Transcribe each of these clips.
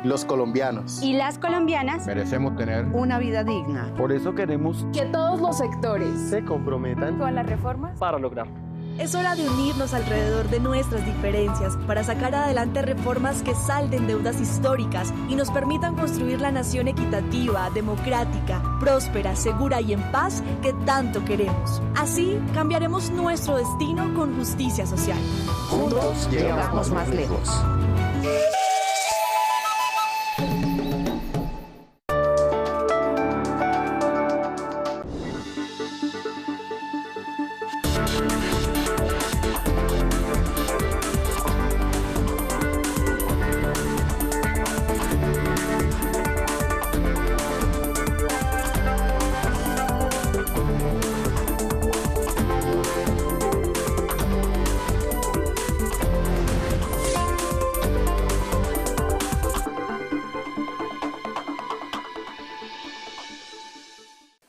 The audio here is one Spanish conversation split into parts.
Los colombianos y las colombianas merecemos tener una vida digna. Por eso queremos que todos los sectores se comprometan con las reformas para lograrlo. Es hora de unirnos alrededor de nuestras diferencias para sacar adelante reformas que salden deudas históricas y nos permitan construir la nación equitativa, democrática, próspera, segura y en paz que tanto queremos. Así cambiaremos nuestro destino con justicia social. Juntos llegamos más lejos.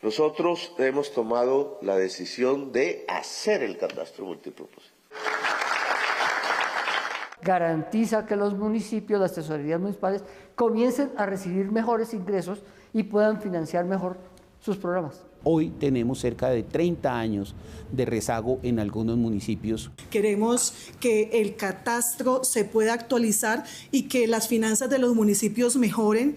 Nosotros hemos tomado la decisión de hacer el catastro multipropósito. Garantiza que los municipios, las tesorerías municipales, comiencen a recibir mejores ingresos y puedan financiar mejor sus programas. Hoy tenemos cerca de 30 años de rezago en algunos municipios. Queremos que el catastro se pueda actualizar y que las finanzas de los municipios mejoren.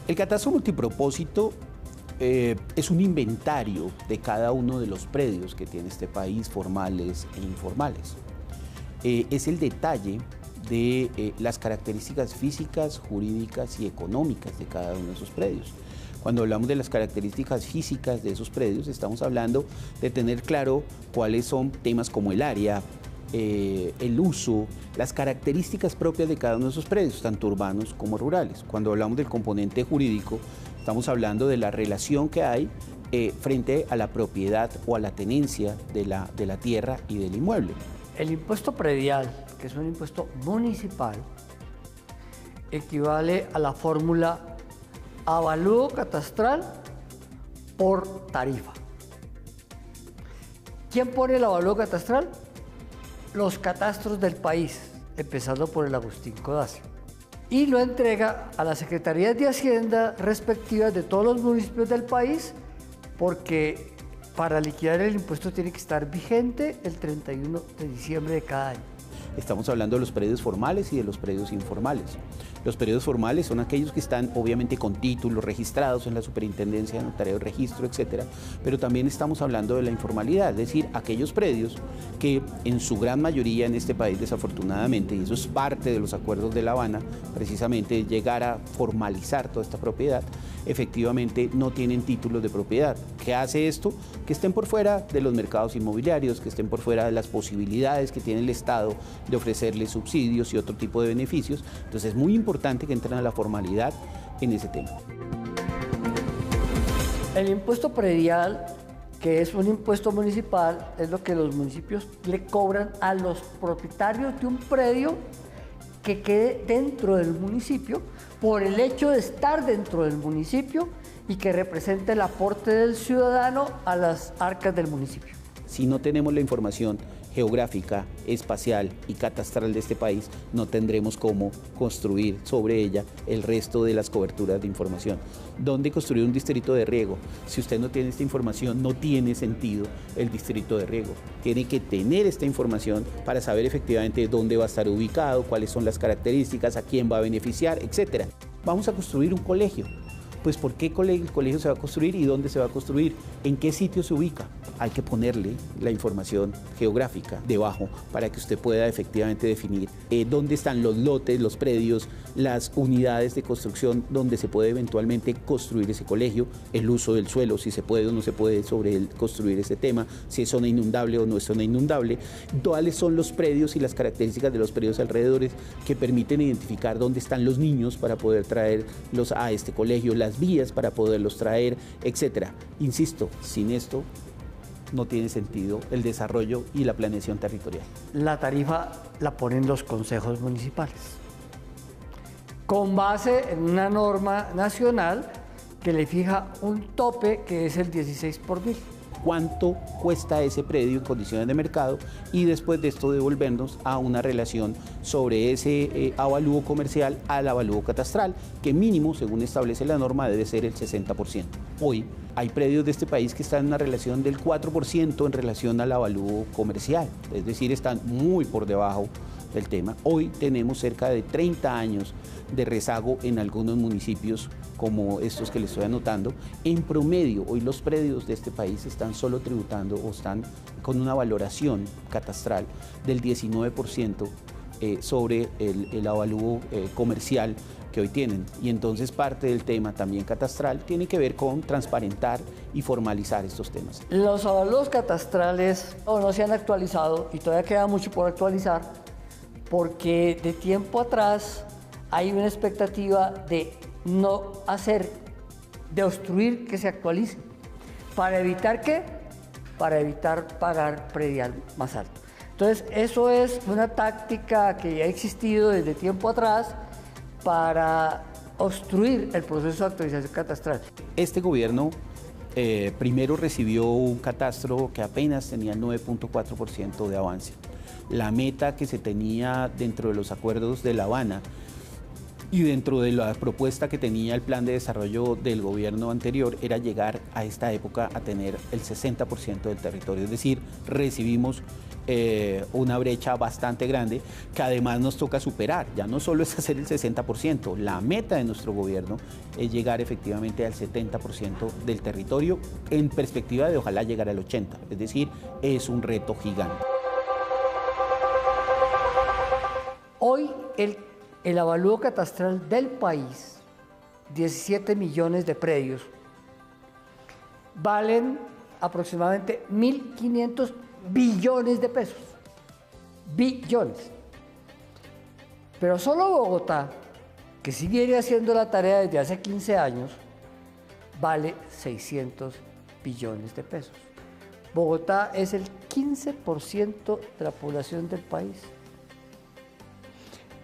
El catastro multipropósito es un inventario de cada uno de los predios que tiene este país, formales e informales. Es el detalle de las características físicas, jurídicas y económicas de cada uno de esos predios. Cuando hablamos de las características físicas de esos predios, estamos hablando de tener claro cuáles son temas como el área, el uso, las características propias de cada uno de esos predios, tanto urbanos como rurales. Cuando hablamos del componente jurídico, estamos hablando de la relación que hay frente a la propiedad o a la tenencia de la tierra y del inmueble. El impuesto predial, que es un impuesto municipal, equivale a la fórmula avalúo catastral por tarifa. ¿Quién pone el avalúo catastral? Los catastros del país, empezando por el Agustín Codazzi, y lo entrega a las secretarías de Hacienda respectivas de todos los municipios del país, porque para liquidar el impuesto tiene que estar vigente el 31 de diciembre de cada año. Estamos hablando de los predios formales y de los predios informales. Los predios formales son aquellos que están obviamente con títulos registrados en la Superintendencia de Notario de Registro, etcétera, pero también estamos hablando de la informalidad, es decir, aquellos predios que en su gran mayoría en este país desafortunadamente, y eso es parte de los acuerdos de La Habana, precisamente llegar a formalizar toda esta propiedad, efectivamente no tienen títulos de propiedad. ¿Qué hace esto? Que estén por fuera de los mercados inmobiliarios, que estén por fuera de las posibilidades que tiene el Estado de ofrecerles subsidios y otro tipo de beneficios. Entonces es muy importante que entren a la formalidad en ese tema. El impuesto predial, que es un impuesto municipal, es lo que los municipios le cobran a los propietarios de un predio que quede dentro del municipio por el hecho de estar dentro del municipio y que represente el aporte del ciudadano a las arcas del municipio. Si no tenemos la información geográfica, espacial y catastral de este país, no tendremos cómo construir sobre ella el resto de las coberturas de información. ¿Dónde construir un distrito de riego? Si usted no tiene esta información, no tiene sentido el distrito de riego. Tiene que tener esta información para saber efectivamente dónde va a estar ubicado, cuáles son las características, a quién va a beneficiar, etc. Vamos a construir un colegio. Pues ¿por qué el colegio se va a construir y dónde se va a construir? ¿En qué sitio se ubica? Hay que ponerle la información geográfica debajo para que usted pueda efectivamente definir dónde están los lotes, los predios, las unidades de construcción donde se puede eventualmente construir ese colegio, el uso del suelo, si se puede o no se puede construir ese tema, si es zona inundable o no es zona inundable, cuáles son los predios y las características de los predios alrededores que permiten identificar dónde están los niños para poder traerlos a este colegio, las vías para poderlos traer, etcétera. Insisto, sin esto no tiene sentido el desarrollo y la planeación territorial. La tarifa la ponen los consejos municipales, con base en una norma nacional que le fija un tope que es el 16 por mil. ¿Cuánto cuesta ese predio en condiciones de mercado? Y después de esto devolvernos a una relación sobre ese avalúo comercial al avalúo catastral, que mínimo, según establece la norma, debe ser el 60%. Hoy hay predios de este país que están en una relación del 4% en relación al avalúo comercial, es decir, están muy por debajo del tema. Hoy tenemos cerca de 30 años de rezago en algunos municipios como estos que les estoy anotando. En promedio, hoy los predios de este país están solo tributando o están con una valoración catastral del 19% sobre el avalúo comercial que hoy tienen. Y entonces parte del tema también catastral tiene que ver con transparentar y formalizar estos temas. Los avalúos catastrales no se han actualizado y todavía queda mucho por actualizar, porque de tiempo atrás hay una expectativa de no hacer, de obstruir que se actualice. ¿Para evitar qué? Para evitar pagar predial más alto. Entonces, eso es una táctica que ya ha existido desde tiempo atrás para obstruir el proceso de actualización catastral. Este gobierno primero recibió un catastro que apenas tenía el 9.4% de avance. La meta que se tenía dentro de los acuerdos de La Habana y dentro de la propuesta que tenía el plan de desarrollo del gobierno anterior era llegar a esta época a tener el 60% del territorio, es decir, recibimos una brecha bastante grande que además nos toca superar. Ya no solo es hacer el 60%, la meta de nuestro gobierno es llegar efectivamente al 70% del territorio en perspectiva de ojalá llegar al 80%, es decir, es un reto gigante. Hoy el avalúo catastral del país, 17 millones de predios, valen aproximadamente 1.500 billones de pesos. Billones. Pero solo Bogotá, que sigue haciendo la tarea desde hace 15 años, vale 600 billones de pesos. Bogotá es el 15% de la población del país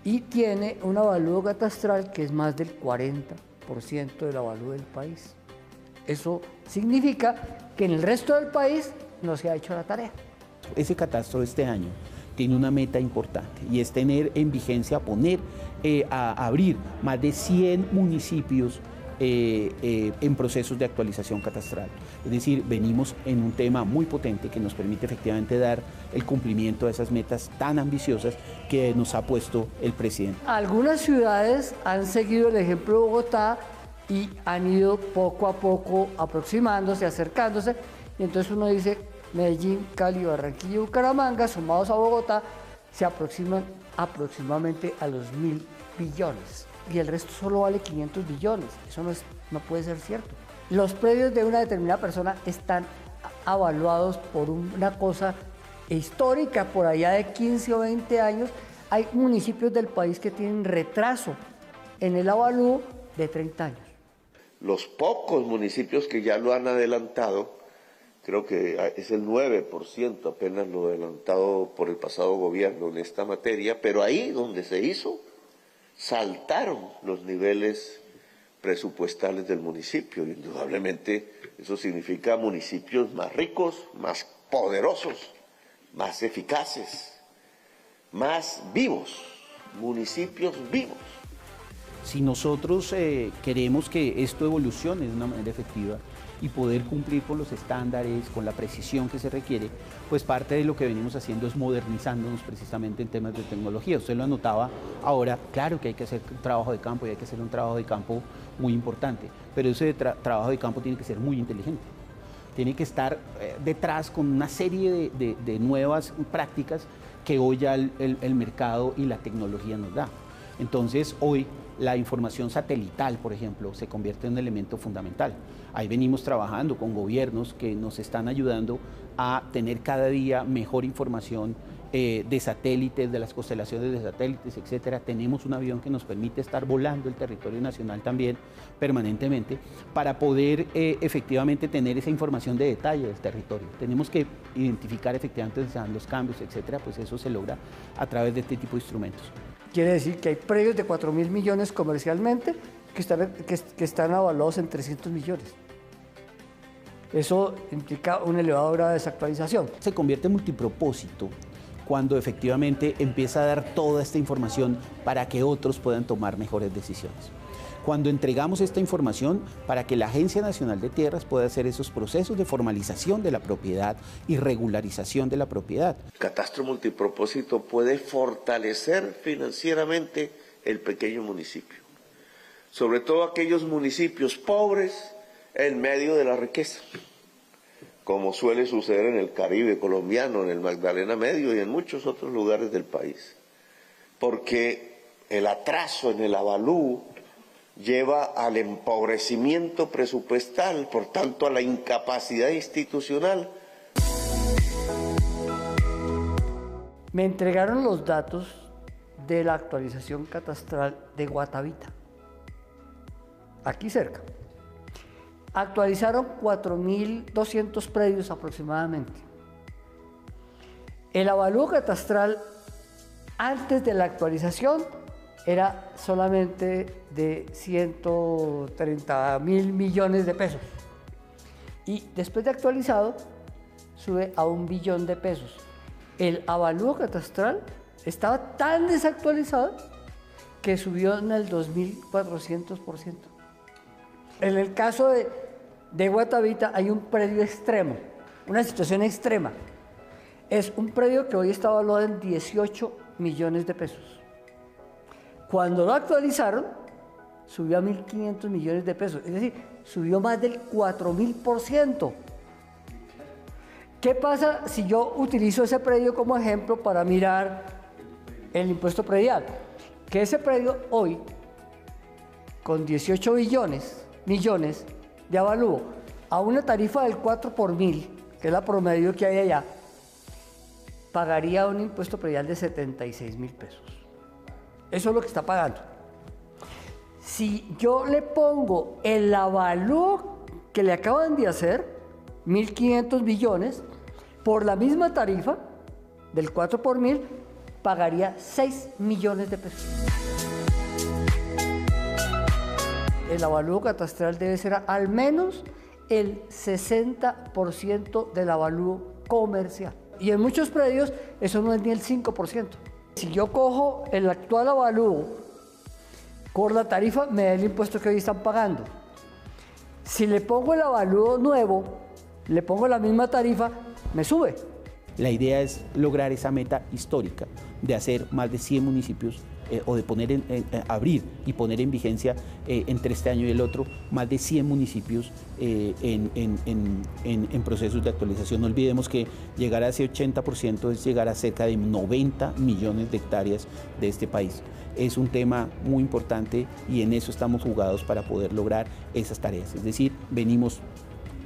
y tiene un avalúo catastral que es más del 40% del avalúo del país. Eso significa que en el resto del país no se ha hecho la tarea. Ese catastro de este año tiene una meta importante y es tener en vigencia, a abrir más de 100 municipios en procesos de actualización catastral. Es decir, venimos en un tema muy potente que nos permite efectivamente dar el cumplimiento a esas metas tan ambiciosas que nos ha puesto el presidente. Algunas ciudades han seguido el ejemplo de Bogotá y han ido poco a poco aproximándose, acercándose, y entonces uno dice Medellín, Cali, Barranquilla y Bucaramanga, sumados a Bogotá, se aproximan aproximadamente a los 1.000 billones. Y el resto solo vale 500 billones. Eso no puede ser cierto. Los predios de una determinada persona están avaluados por una cosa histórica, por allá de 15 o 20 años. Hay municipios del país que tienen retraso en el avalúo de 30 años. Los pocos municipios que ya lo han adelantado, creo que es el 9%, apenas lo adelantado por el pasado gobierno en esta materia, pero ahí donde se hizo, saltaron los niveles presupuestales del municipio. Indudablemente eso significa municipios más ricos, más poderosos, más eficaces, más vivos, municipios vivos. Si nosotros queremos que esto evolucione de una manera efectiva y poder cumplir con los estándares, con la precisión que se requiere, pues parte de lo que venimos haciendo es modernizándonos precisamente en temas de tecnología. Usted lo anotaba ahora, claro que hay que hacer un trabajo de campo y hay que hacer un trabajo de campo muy importante, pero ese trabajo de campo tiene que ser muy inteligente. Tiene que estar detrás con una serie de nuevas prácticas que hoy ya el mercado y la tecnología nos da. Entonces, hoy la información satelital, por ejemplo, se convierte en un elemento fundamental. Ahí venimos trabajando con gobiernos que nos están ayudando a tener cada día mejor información de satélites, de las constelaciones de satélites, etcétera. Tenemos un avión que nos permite estar volando el territorio nacional también permanentemente para poder efectivamente tener esa información de detalle del territorio. Tenemos que identificar efectivamente dónde están los cambios, etcétera, pues eso se logra a través de este tipo de instrumentos. Quiere decir que hay predios de 4.000 millones comercialmente que están avalados en 300 millones. Eso implica un elevado grado de desactualización. Se convierte en multipropósito cuando efectivamente empieza a dar toda esta información para que otros puedan tomar mejores decisiones. Cuando entregamos esta información para que la Agencia Nacional de Tierras pueda hacer esos procesos de formalización de la propiedad y regularización de la propiedad. El catastro multipropósito puede fortalecer financieramente el pequeño municipio, sobre todo aquellos municipios pobres en medio de la riqueza, como suele suceder en el Caribe colombiano, en el Magdalena Medio y en muchos otros lugares del país, porque el atraso en el avalúo lleva al empobrecimiento presupuestal, por tanto a la incapacidad institucional. Me entregaron los datos de la actualización catastral de Guatavita, aquí cerca. Actualizaron 4.200 predios aproximadamente. El avalúo catastral antes de la actualización era solamente de 130.000 millones de pesos. Y después de actualizado, sube a 1 billón de pesos. El avalúo catastral estaba tan desactualizado que subió en el 2.400%. En el caso de Guatavita hay un predio extremo, una situación extrema. Es un predio que hoy está valuado en 18 millones de pesos. Cuando lo actualizaron, subió a 1.500 millones de pesos, es decir, subió más del 4.000%. ¿Qué pasa si yo utilizo ese predio como ejemplo para mirar el impuesto predial? Que ese predio hoy, con 18 millones de avalúo, a una tarifa del 4 por 1000, que es la promedio que hay allá, pagaría un impuesto predial de 76.000 pesos. Eso es lo que está pagando. Si yo le pongo el avalúo que le acaban de hacer, 1.500 millones, por la misma tarifa del 4 por 1000, pagaría 6 millones de pesos. El avalúo catastral debe ser al menos el 60% del avalúo comercial. Y en muchos predios eso no es ni el 5%. Si yo cojo el actual avalúo por la tarifa, me da el impuesto que hoy están pagando. Si le pongo el avalúo nuevo, le pongo la misma tarifa, me sube. La idea es lograr esa meta histórica de hacer más de 100 municipios o de poner abrir y poner en vigencia entre este año y el otro más de 100 municipios en procesos de actualización. No olvidemos que llegar a ese 80% es llegar a cerca de 90 millones de hectáreas de este país. Es un tema muy importante y en eso estamos jugados para poder lograr esas tareas. Es decir, venimos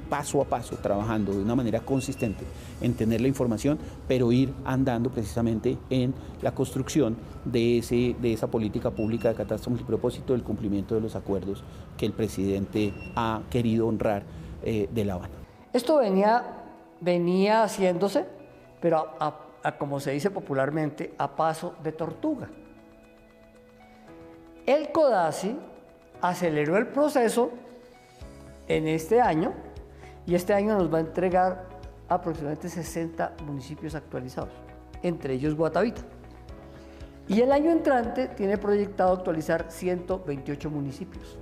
paso a paso, trabajando de una manera consistente en tener la información, pero ir andando precisamente en la construcción de esa política pública de catastro multipropósito, del cumplimiento de los acuerdos que el presidente ha querido honrar de La Habana. Esto venía haciéndose, pero como se dice popularmente, a paso de tortuga. El CODACI aceleró el proceso en este año, y este año nos va a entregar aproximadamente 60 municipios actualizados, entre ellos Guatavita. Y el año entrante tiene proyectado actualizar 128 municipios.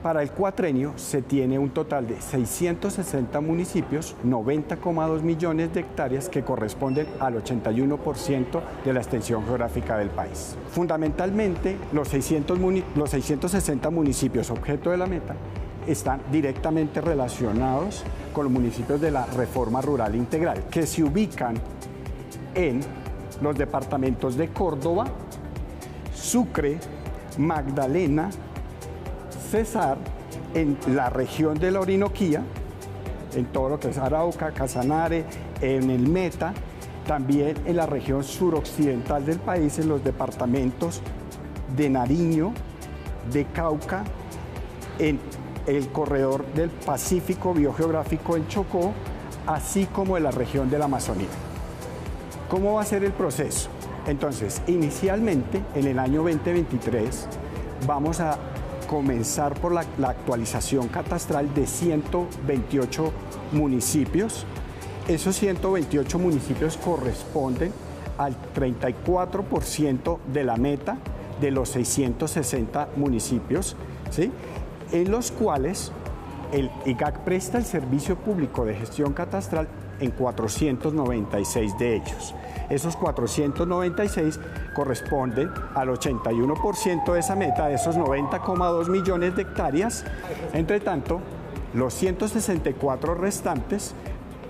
Para el cuatrenio se tiene un total de 660 municipios, 90,2 millones de hectáreas que corresponden al 81% de la extensión geográfica del país. Fundamentalmente, los 660 municipios objeto de la meta están directamente relacionados con los municipios de la Reforma Rural Integral, que se ubican en los departamentos de Córdoba, Sucre, Magdalena, Cesar, en la región de la Orinoquía, en todo lo que es Arauca, Casanare, en el Meta, también en la región suroccidental del país, en los departamentos de Nariño, de Cauca, en el corredor del Pacífico biogeográfico en Chocó, así como en la región de la Amazonía. ¿Cómo va a ser el proceso? Entonces, inicialmente, en el año 2023, vamos a comenzar por la actualización catastral de 128 municipios. Esos 128 municipios corresponden al 34% de la meta de los 660 municipios, ¿sí?, en los cuales el IGAC presta el servicio público de gestión catastral en 496 de ellos. Esos 496 corresponden al 81% de esa meta, de esos 90,2 millones de hectáreas. Entre tanto, los 164 restantes,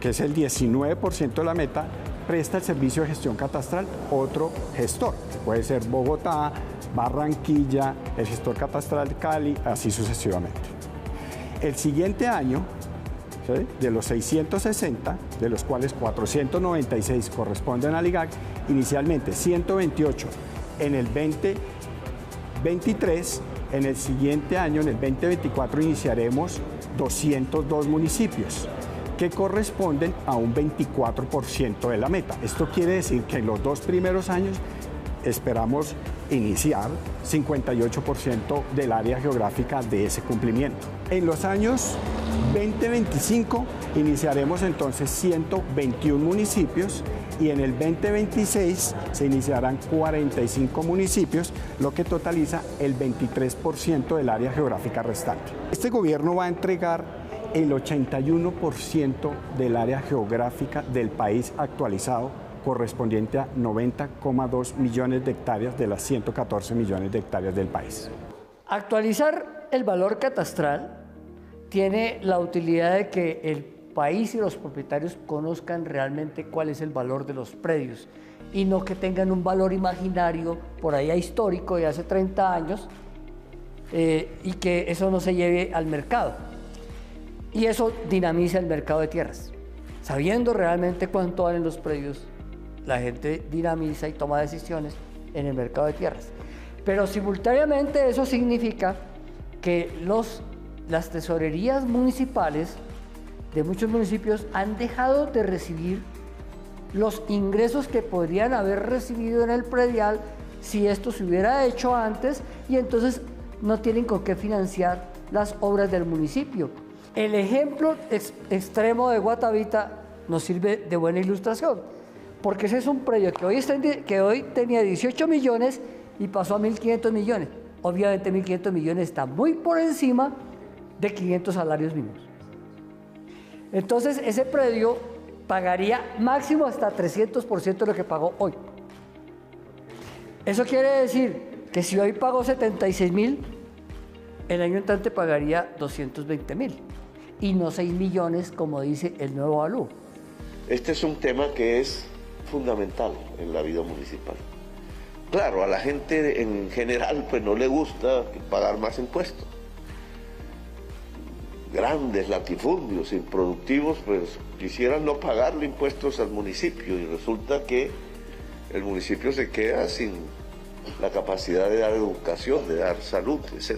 que es el 19% de la meta, presta el servicio de gestión catastral otro gestor. Puede ser Bogotá, Barranquilla, el gestor catastral Cali, así sucesivamente. El siguiente año, ¿sí?, de los 660, de los cuales 496 corresponden al IGAC, inicialmente 128 en el 2023, en el siguiente año, en el 2024, iniciaremos 202 municipios, que corresponden a un 24% de la meta. Esto quiere decir que en los 2 primeros años esperamos iniciar 58% del área geográfica de ese cumplimiento. En los años 2025 iniciaremos entonces 121 municipios y en el 2026 se iniciarán 45 municipios, lo que totaliza el 23% del área geográfica restante. Este gobierno va a entregar el 81% del área geográfica del país actualizado, correspondiente a 90,2 millones de hectáreas de las 114 millones de hectáreas del país. Actualizar el valor catastral tiene la utilidad de que el país y los propietarios conozcan realmente cuál es el valor de los predios y no que tengan un valor imaginario por allá histórico de hace 30 años y que eso no se lleve al mercado. Y eso dinamiza el mercado de tierras. Sabiendo realmente cuánto valen los predios, la gente dinamiza y toma decisiones en el mercado de tierras. Pero simultáneamente eso significa que las tesorerías municipales de muchos municipios han dejado de recibir los ingresos que podrían haber recibido en el predial si esto se hubiera hecho antes, y entonces no tienen con qué financiar las obras del municipio. El ejemplo extremo de Guatavita nos sirve de buena ilustración, porque ese es un predio que hoy tenía 18 millones y pasó a 1.500 millones. Obviamente 1.500 millones está muy por encima de 500 salarios mínimos. Entonces ese predio pagaría máximo hasta 300% de lo que pagó hoy. Eso quiere decir que si hoy pagó 76.000, el año entrante pagaría 220.000 y no 6 millones como dice el nuevo avalúo. Este es un tema que es fundamental en la vida municipal. Claro, a la gente en general pues no le gusta pagar más impuestos. Grandes latifundios improductivos pues quisieran no pagarle impuestos al municipio y resulta que el municipio se queda sin la capacidad de dar educación, de dar salud, etc.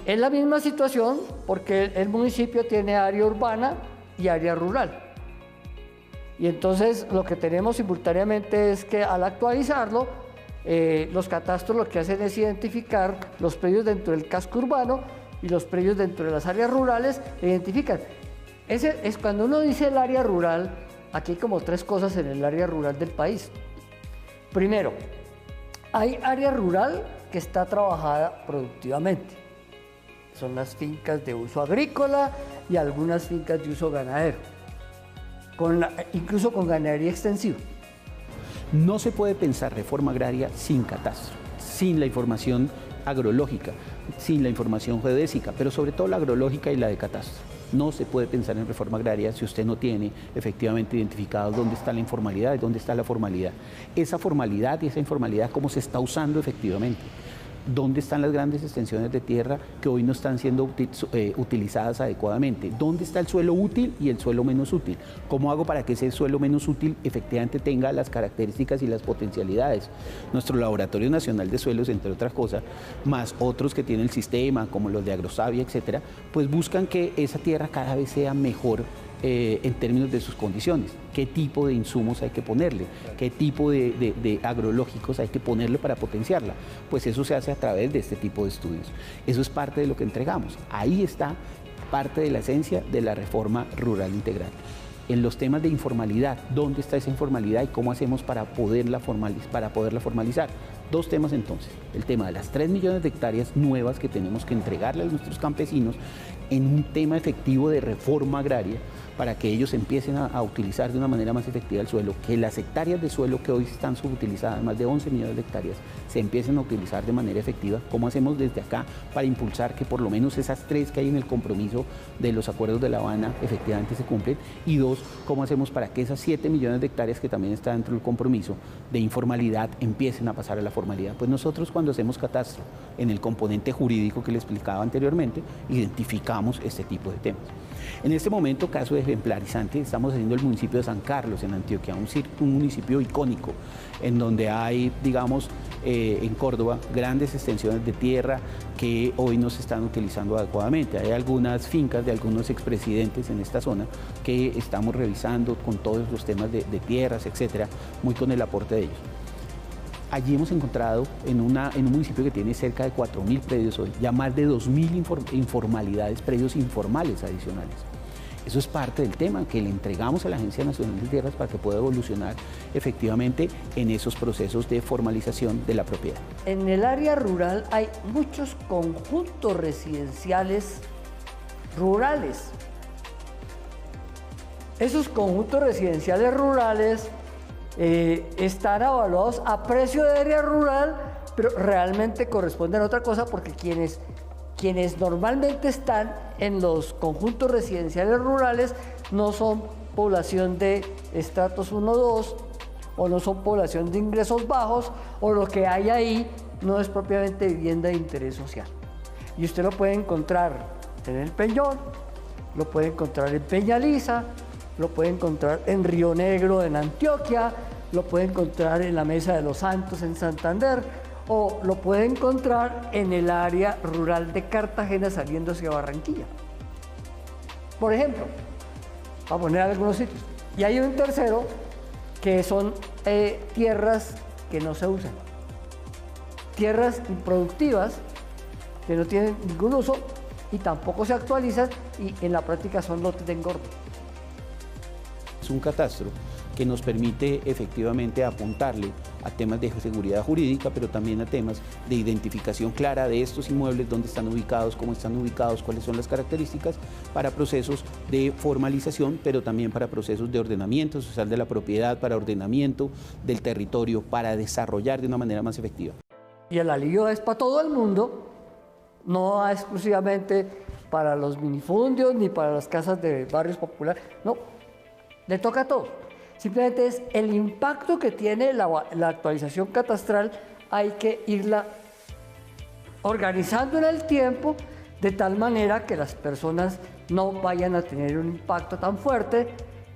Es la misma situación porque el municipio tiene área urbana y área rural. Y entonces lo que tenemos simultáneamente es que al actualizarlo, los catastros lo que hacen es identificar los predios dentro del casco urbano y los predios dentro de las áreas rurales, e identifican. Es cuando uno dice el área rural, aquí hay como 3 cosas en el área rural del país. Primero, hay área rural que está trabajada productivamente. Son las fincas de uso agrícola y algunas fincas de uso ganadero, incluso con ganadería extensiva. No se puede pensar reforma agraria sin catastro, sin la información agrológica, sin la información geodésica, pero sobre todo la agrológica y la de catastro. No se puede pensar en reforma agraria si usted no tiene efectivamente identificado dónde está la informalidad y dónde está la formalidad. Esa formalidad y esa informalidad, cómo se está usando efectivamente. ¿Dónde están las grandes extensiones de tierra que hoy no están siendo utilizadas adecuadamente? ¿Dónde está el suelo útil y el suelo menos útil? ¿Cómo hago para que ese suelo menos útil efectivamente tenga las características y las potencialidades? Nuestro Laboratorio Nacional de Suelos, entre otras cosas, más otros que tiene el sistema, como los de Agrosavia, etcétera, pues buscan que esa tierra cada vez sea mejor en términos de sus condiciones, qué tipo de insumos hay que ponerle, qué tipo de agrológicos hay que ponerle para potenciarla. Pues eso se hace a través de este tipo de estudios. Eso es parte de lo que entregamos. Ahí está parte de la esencia de la reforma rural integral. En los temas de informalidad, ¿dónde está esa informalidad y cómo hacemos para poderla formalizar? Dos temas entonces, el tema de las 3 millones de hectáreas nuevas que tenemos que entregarle a nuestros campesinos en un tema efectivo de reforma agraria para que ellos empiecen a utilizar de una manera más efectiva el suelo, que las hectáreas de suelo que hoy están subutilizadas, más de 11 millones de hectáreas, se empiecen a utilizar de manera efectiva. ¿Cómo hacemos desde acá para impulsar que por lo menos esas 3 que hay en el compromiso de los acuerdos de La Habana efectivamente se cumplen? Y 2, ¿cómo hacemos para que esas 7 millones de hectáreas que también está dentro del compromiso de informalidad empiecen a pasar a la formalidad? Pues nosotros cuando hacemos catastro en el componente jurídico que le explicaba anteriormente, identificamos este tipo de temas. En este momento, caso ejemplarizante, estamos haciendo el municipio de San Carlos, en Antioquia, un municipio icónico, en donde hay, digamos, en Córdoba, grandes extensiones de tierra que hoy no se están utilizando adecuadamente. Hay algunas fincas de algunos expresidentes en esta zona que estamos revisando con todos los temas de tierras, etcétera, muy con el aporte de ellos. Allí hemos encontrado en un municipio que tiene cerca de 4.000 predios hoy, ya más de 2.000 informalidades, predios informales adicionales. Eso es parte del tema que le entregamos a la Agencia Nacional de Tierras para que pueda evolucionar efectivamente en esos procesos de formalización de la propiedad. En el área rural hay muchos conjuntos residenciales rurales. Esos conjuntos residenciales rurales están evaluados a precio de área rural, pero realmente corresponden a otra cosa porque quienes normalmente están en los conjuntos residenciales rurales no son población de estratos 1-2 o no son población de ingresos bajos, o lo que hay ahí no es propiamente vivienda de interés social. Y usted lo puede encontrar en El Peñón, lo puede encontrar en Peñaliza, lo puede encontrar en Río Negro, en Antioquia, lo puede encontrar en la Mesa de los Santos, en Santander, o lo puede encontrar en el área rural de Cartagena saliendo hacia Barranquilla. Por ejemplo, para poner algunos sitios. Y hay un tercero que son tierras que no se usan. Tierras improductivas que no tienen ningún uso y tampoco se actualizan y en la práctica son lotes de engorde. Es un catastro que nos permite efectivamente apuntarle a temas de seguridad jurídica, pero también a temas de identificación clara de estos inmuebles, dónde están ubicados, cómo están ubicados, cuáles son las características para procesos de formalización, pero también para procesos de ordenamiento social de la propiedad, para ordenamiento del territorio, para desarrollar de una manera más efectiva. Y el alivio es para todo el mundo, no exclusivamente para los minifundios ni para las casas de barrios populares, no, le toca a todos. Simplemente es el impacto que tiene la actualización catastral, hay que irla organizando en el tiempo de tal manera que las personas no vayan a tener un impacto tan fuerte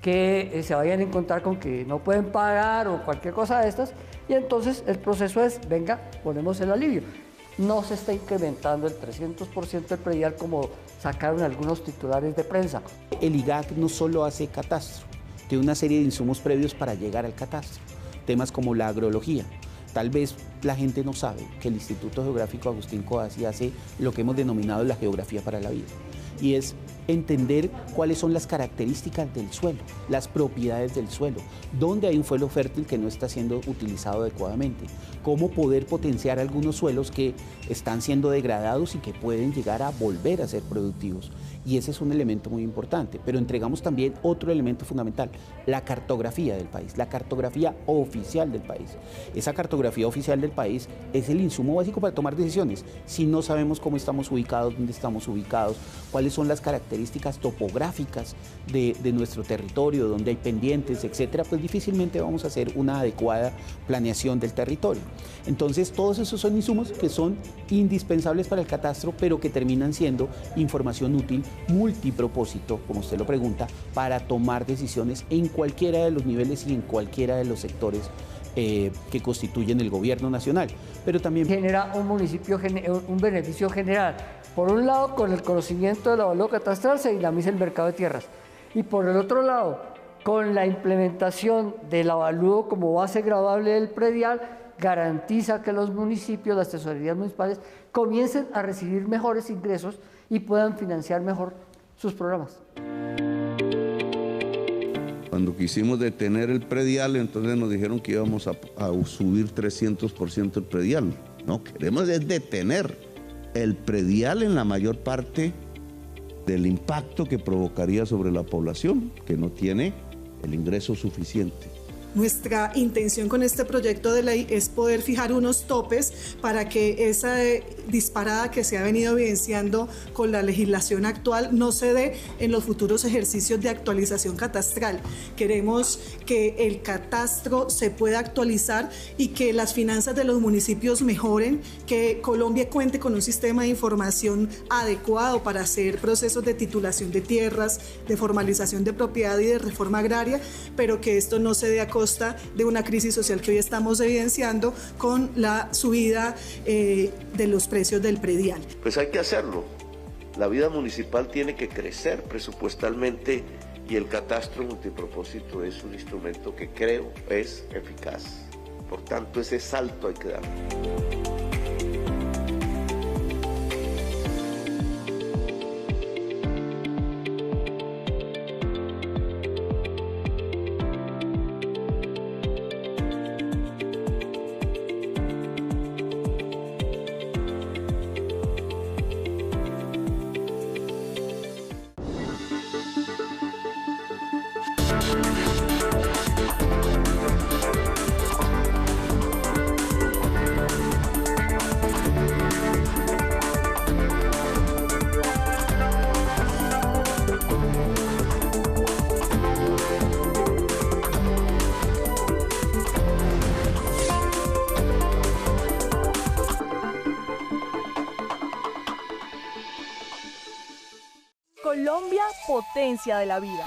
que se vayan a encontrar con que no pueden pagar o cualquier cosa de estas, y entonces el proceso es, venga, ponemos el alivio. No se está incrementando el 300% del predial como sacaron algunos titulares de prensa. El IGAC no solo hace catastro, tiene una serie de insumos previos para llegar al catastro, temas como la agrología. Tal vez la gente no sabe que el Instituto Geográfico Agustín Codazzi hace lo que hemos denominado la geografía para la vida, y es entender cuáles son las características del suelo, las propiedades del suelo, dónde hay un suelo fértil que no está siendo utilizado adecuadamente, cómo poder potenciar algunos suelos que están siendo degradados y que pueden llegar a volver a ser productivos. Y ese es un elemento muy importante, pero entregamos también otro elemento fundamental, la cartografía del país, la cartografía oficial del país. Esa cartografía oficial del país es el insumo básico para tomar decisiones. Si no sabemos cómo estamos ubicados, dónde estamos ubicados, cuáles son las características topográficas de nuestro territorio, donde hay pendientes, etcétera, pues difícilmente vamos a hacer una adecuada planeación del territorio. Entonces, todos esos son insumos que son indispensables para el catastro, pero que terminan siendo información útil, multipropósito, como usted lo pregunta, para tomar decisiones en cualquiera de los niveles y en cualquiera de los sectores que constituyen el gobierno nacional. Pero también genera un beneficio general. Por un lado, con el conocimiento del avalúo catastral se dinamiza el mercado de tierras. Y por el otro lado, con la implementación del avalúo como base gravable del predial, garantiza que los municipios, las tesorerías municipales, comiencen a recibir mejores ingresos y puedan financiar mejor sus programas. Cuando quisimos detener el predial, entonces nos dijeron que íbamos a subir 300% el predial. No, queremos es detener el predial en la mayor parte del impacto que provocaría sobre la población, que no tiene el ingreso suficiente. Nuestra intención con este proyecto de ley es poder fijar unos topes para que esa disparada que se ha venido evidenciando con la legislación actual no se dé en los futuros ejercicios de actualización catastral. Queremos que el catastro se pueda actualizar y que las finanzas de los municipios mejoren, que Colombia cuente con un sistema de información adecuado para hacer procesos de titulación de tierras, de formalización de propiedad y de reforma agraria, pero que esto no se dé a costa de una crisis social que hoy estamos evidenciando con la subida de los precios del predial. Pues hay que hacerlo. La vida municipal tiene que crecer presupuestalmente y el catastro multipropósito es un instrumento que creo es eficaz. Por tanto, ese salto hay que darlo. Colombia, potencia de la vida.